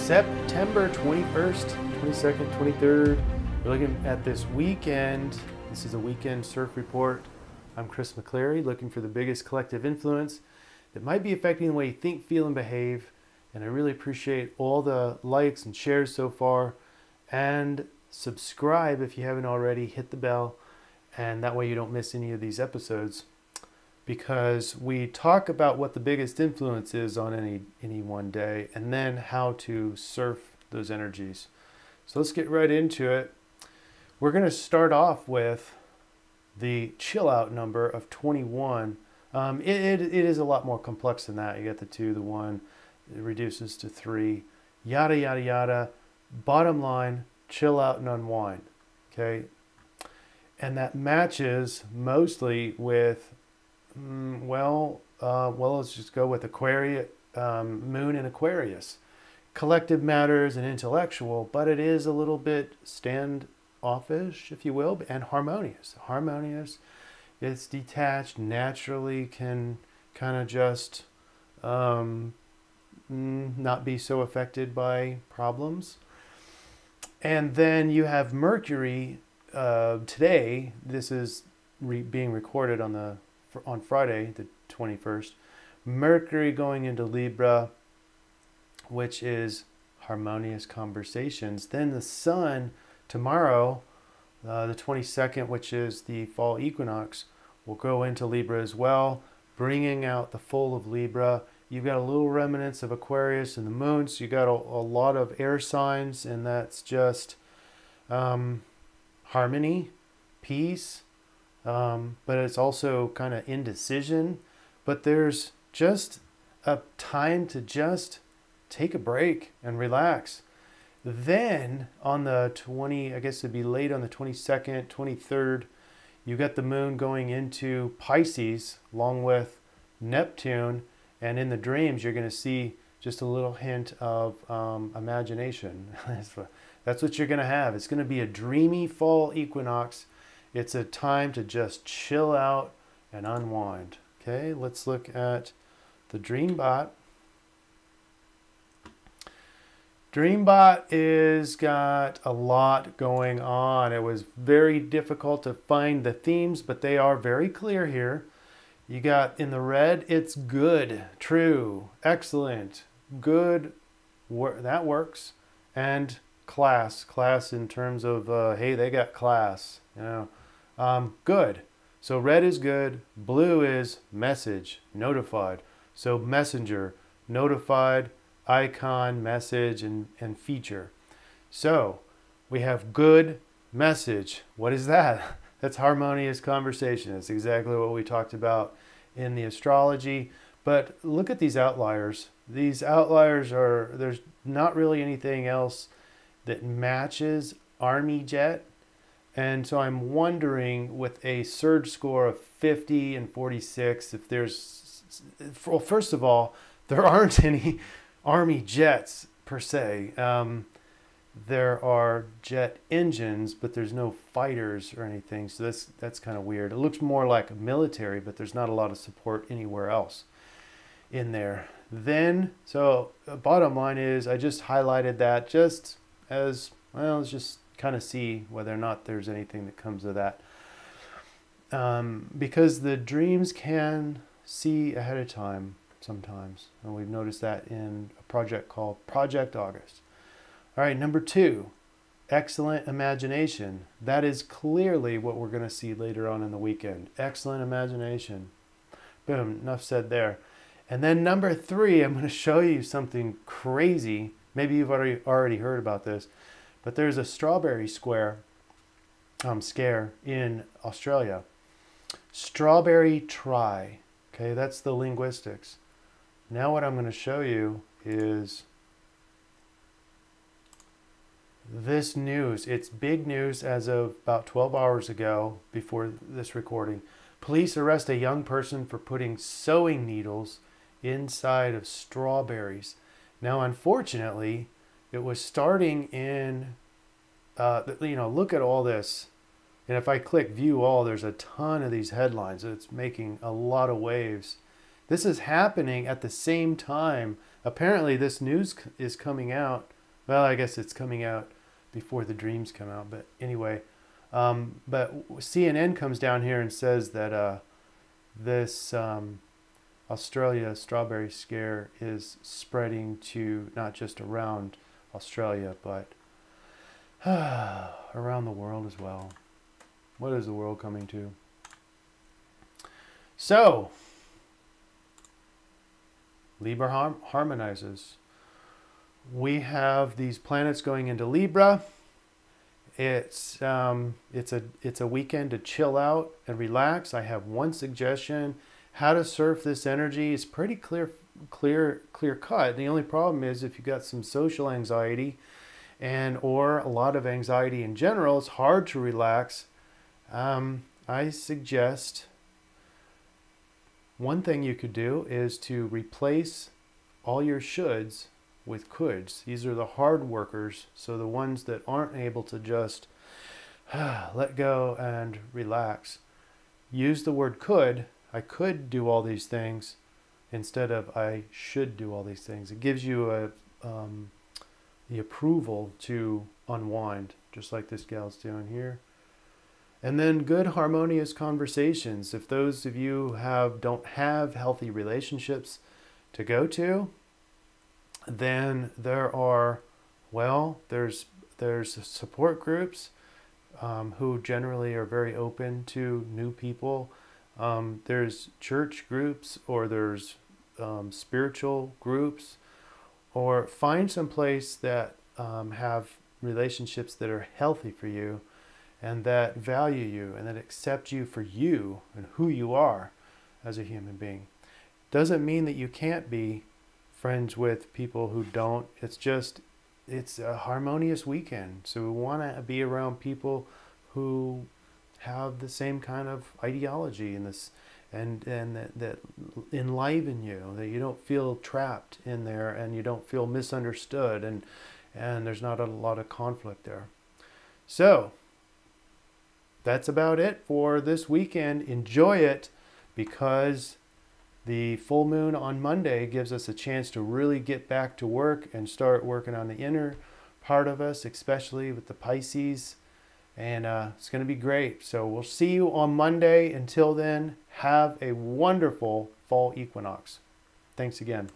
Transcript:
September 21st, 22nd, 23rd. We're looking at this weekend. This is a weekend surf report. I'm Chris McCleary, looking for the biggest collective influence that might be affecting the way you think, feel, and behave. And I really appreciate all the likes and shares so far. And subscribe if you haven't already. Hit the bell, and that way you don't miss any of these episodes, because we talk about what the biggest influence is on any one day, and then how to surf those energies. So let's get right into it. We're going to start off with the chill out number of 21. It is a lot more complex than that. You got the 2, the 1, it reduces to 3, yada yada yada. Bottom line, chill out and unwind. Okay, and that matches mostly with let's just go with Aquarius, moon in Aquarius. Collective matters and intellectual, but it is a little bit standoffish, if you will, and harmonious. Harmonious, it's detached, naturally can kind of just not be so affected by problems. And then you have Mercury today. This is being recorded on Friday, the 21st. Mercury going into Libra, which is harmonious conversations. Then the Sun tomorrow, the 22nd, which is the Fall Equinox, will go into Libra as well, bringing out the full of Libra. You've got a little remnants of Aquarius and the moon, so you got a lot of air signs, and that's just harmony, peace, but it's also kind of indecision. But there's just a time to just take a break and relax. Then on the I guess it'd be late on the 22nd, 23rd, you got the moon going into Pisces along with Neptune. And in the dreams, you're going to see just a little hint of imagination. That's what you're going to have. It's going to be a dreamy fall equinox. It's a time to just chill out and unwind. Okay, let's look at the DreamBot. DreamBot is got a lot going on. It was very difficult to find the themes, but they are very clear here. You got in the red, it's good, true, excellent, good, that works, and class in terms of, hey, they got class, you know, good. So red is good, blue is message, notified. So messenger, notified, icon, message, and feature. So we have good message. What is that? That's harmonious conversation. That's exactly what we talked about in the astrology. But look at these outliers. These outliers there's not really anything else that matches Army Jet. And so I'm wondering, with a surge score of 50 and 46, if there's, well, first of all, there aren't any Army jets per se. There are jet engines, but there's no fighters or anything. So that's kind of weird. It looks more like a military, but there's not a lot of support anywhere else in there. Then, so bottom line is, I just highlighted that just as, well, let's just kind of see whether or not there's anything that comes of that. Because the dreams can see ahead of time sometimes. And we've noticed that in a project called Project August. All right, number 2, excellent imagination. That is clearly what we're going to see later on in the weekend. Excellent imagination. Boom, enough said there. And then number 3, I'm going to show you something crazy. Maybe you've already heard about this, but there's a strawberry scare in Australia. Strawberry try. Okay, that's the linguistics. Now what I'm going to show you is this news. It's big news as of about 12 hours ago before this recording. Police arrest a young person for putting sewing needles inside of strawberries. Now, unfortunately, it was starting in, look at all this. And if I click view all, there's a ton of these headlines. It's making a lot of waves. This is happening at the same time. Apparently this news is coming out Well, I guess it's coming out before the dreams come out. But anyway, but CNN comes down here and says that this Australia strawberry scare is spreading to not just around Australia, but around the world as well. What is the world coming to? So, Libra harmonizes. We have these planets going into Libra. It's a weekend to chill out and relax. I have one suggestion: how to surf this energy is pretty clear cut. The only problem is if you've got some social anxiety or a lot of anxiety in general, it's hard to relax. I suggest one thing you could do is to replace all your shoulds with coulds. These are the hard workers, so the ones that aren't able to just let go and relax. Use the word could. I could do all these things instead of I should do all these things. It gives you the approval to unwind, just like this gal's doing here. And then good harmonious conversations. If those of you don't have healthy relationships to go to, then there's support groups who generally are very open to new people. There's church groups, or there's spiritual groups, or find some place that have relationships that are healthy for you and that value you and that accept you for you and who you are as a human being. Doesn't mean that you can't be friends with people who don't. It's a harmonious weekend. So we want to be around people who have the same kind of ideology in this, and that enliven you, that you don't feel trapped in there and you don't feel misunderstood, and there's not a lot of conflict there. So that's about it for this weekend. Enjoy it, because the full moon on Monday gives us a chance to really get back to work and start working on the inner part of us, especially with the Pisces. And it's going to be great. So we'll see you on Monday. Until then, have a wonderful fall equinox. Thanks again.